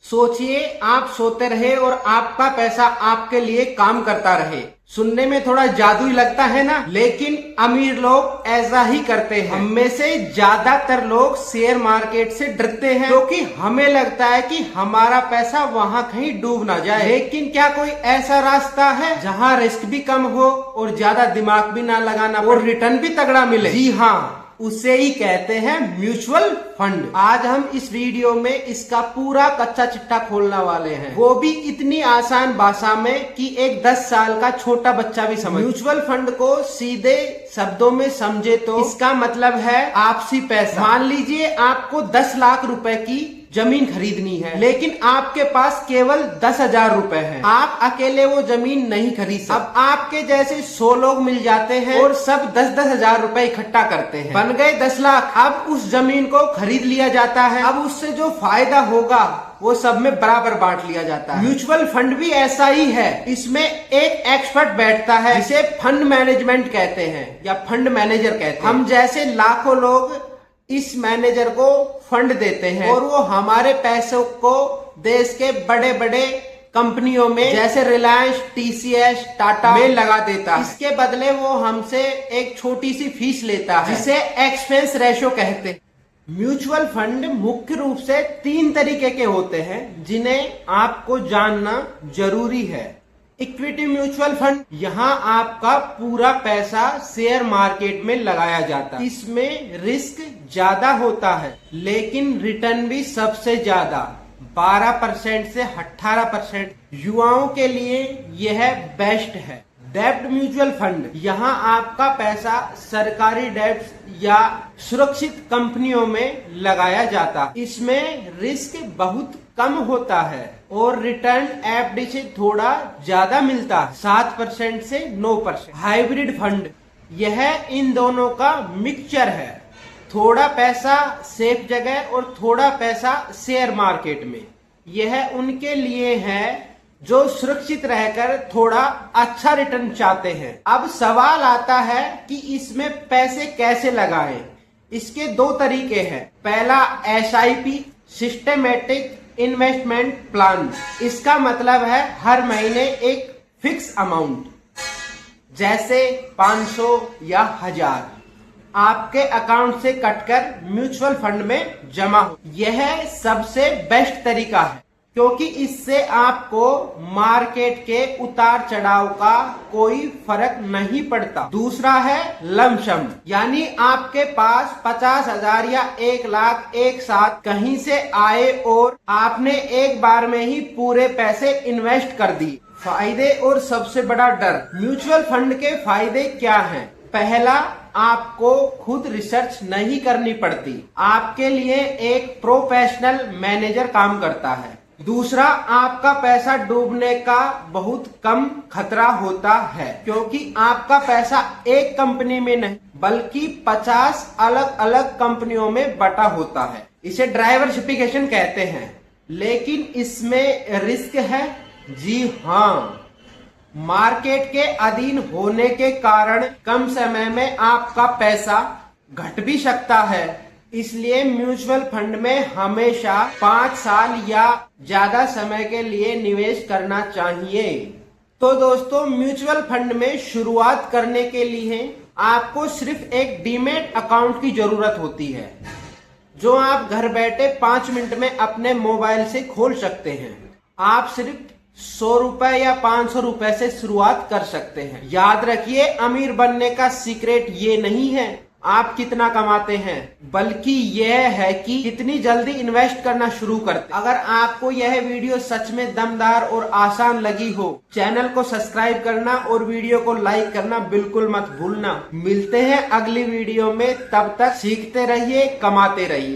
सोचिए आप सोते रहे और आपका पैसा आपके लिए काम करता रहे। सुनने में थोड़ा जादुई लगता है ना, लेकिन अमीर लोग ऐसा ही करते हैं। हम में से ज्यादातर लोग शेयर मार्केट से डरते हैं क्योंकि हमें लगता है कि हमारा पैसा वहां कहीं डूब ना जाए। लेकिन क्या कोई ऐसा रास्ता है जहां रिस्क भी कम हो और ज्यादा दिमाग भी ना लगाना और रिटर्न भी तगड़ा मिले? जी हाँ, उसे ही कहते हैं म्यूचुअल फंड। आज हम इस वीडियो में इसका पूरा कच्चा चिट्ठा खोलने वाले हैं, वो भी इतनी आसान भाषा में कि एक 10 साल का छोटा बच्चा भी समझ। म्यूचुअल फंड को सीधे शब्दों में समझे तो इसका मतलब है आपसी पैसा। मान लीजिए आपको 10 लाख रुपए की जमीन खरीदनी है, लेकिन आपके पास केवल 10,000 रुपए हैं। आप अकेले वो जमीन नहीं खरीद सकते। अब आपके जैसे 100 लोग मिल जाते हैं और सब 10-10 हजार रुपए इकट्ठा करते हैं, बन गए 10 लाख। अब उस जमीन को खरीद लिया जाता है। अब उससे जो फायदा होगा वो सब में बराबर बांट लिया जाता है। म्यूचुअल फंड भी ऐसा ही है। इसमें एक एक्सपर्ट बैठता है जिसे फंड मैनेजमेंट कहते हैं या फंड मैनेजर कहते हैं। हम जैसे लाखों लोग इस मैनेजर को फंड देते हैं और वो हमारे पैसों को देश के बड़े बड़े कंपनियों में जैसे रिलायंस, TCS, टाटा में लगा देता है। इसके बदले वो हमसे एक छोटी सी फीस लेता है जिसे एक्सपेंस रेशो कहते हैं। म्यूचुअल फंड मुख्य रूप से 3 तरीके के होते हैं जिन्हें आपको जानना जरूरी है। इक्विटी म्यूचुअल फंड, यहाँ आपका पूरा पैसा शेयर मार्केट में लगाया जाता है। इसमें रिस्क ज्यादा होता है लेकिन रिटर्न भी सबसे ज्यादा 12% से 18%। युवाओं के लिए यह बेस्ट है। डेब्ट म्यूचुअल फंड, यहाँ आपका पैसा सरकारी डेब्ट या सुरक्षित कंपनियों में लगाया जाता है। इसमें रिस्क बहुत कम होता है और रिटर्न एफडी से थोड़ा ज्यादा मिलता है, 7% से 9%। हाइब्रिड फंड, यह इन दोनों का मिक्सचर है। थोड़ा पैसा सेफ जगह और थोड़ा पैसा शेयर मार्केट में। यह उनके लिए है जो सुरक्षित रहकर थोड़ा अच्छा रिटर्न चाहते हैं। अब सवाल आता है कि इसमें पैसे कैसे लगाएं। इसके 2 तरीके हैं। पहला SIP, सिस्टेमेटिक इन्वेस्टमेंट प्लान। इसका मतलब है हर महीने एक फिक्स अमाउंट जैसे 500 या 1000 आपके अकाउंट से कटकर म्यूचुअल फंड में जमा हो। यह सबसे बेस्ट तरीका है क्योंकि इससे आपको मार्केट के उतार चढ़ाव का कोई फर्क नहीं पड़ता। दूसरा है लमसम, यानी आपके पास 50,000 या 1 लाख एक साथ कहीं से आए और आपने एक बार में ही पूरे पैसे इन्वेस्ट कर दिए। फायदे और सबसे बड़ा डर। म्यूचुअल फंड के फायदे क्या हैं? पहला, आपको खुद रिसर्च नहीं करनी पड़ती। आपके लिए एक प्रोफेशनल मैनेजर काम करता है। दूसरा, आपका पैसा डूबने का बहुत कम खतरा होता है क्योंकि आपका पैसा एक कंपनी में नहीं बल्कि 50 अलग अलग कंपनियों में बटा होता है। इसे डाइवर्सिफिकेशन कहते हैं। लेकिन इसमें रिस्क है। जी हाँ, मार्केट के अधीन होने के कारण कम समय में आपका पैसा घट भी सकता है। इसलिए म्यूचुअल फंड में हमेशा 5 साल या ज्यादा समय के लिए निवेश करना चाहिए। तो दोस्तों, म्यूचुअल फंड में शुरुआत करने के लिए आपको सिर्फ एक डीमैट अकाउंट की जरूरत होती है जो आप घर बैठे 5 मिनट में अपने मोबाइल से खोल सकते हैं। आप सिर्फ 100 रुपए या 500 रुपए से शुरुआत कर सकते हैं। याद रखिए, अमीर बनने का सीक्रेट ये नहीं है आप कितना कमाते हैं, बल्कि यह है कि कितनी जल्दी इन्वेस्ट करना शुरू करते। अगर आपको यह वीडियो सच में दमदार और आसान लगी हो, चैनल को सब्सक्राइब करना और वीडियो को लाइक करना बिल्कुल मत भूलना। मिलते हैं अगली वीडियो में, तब तक सीखते रहिए, कमाते रहिए।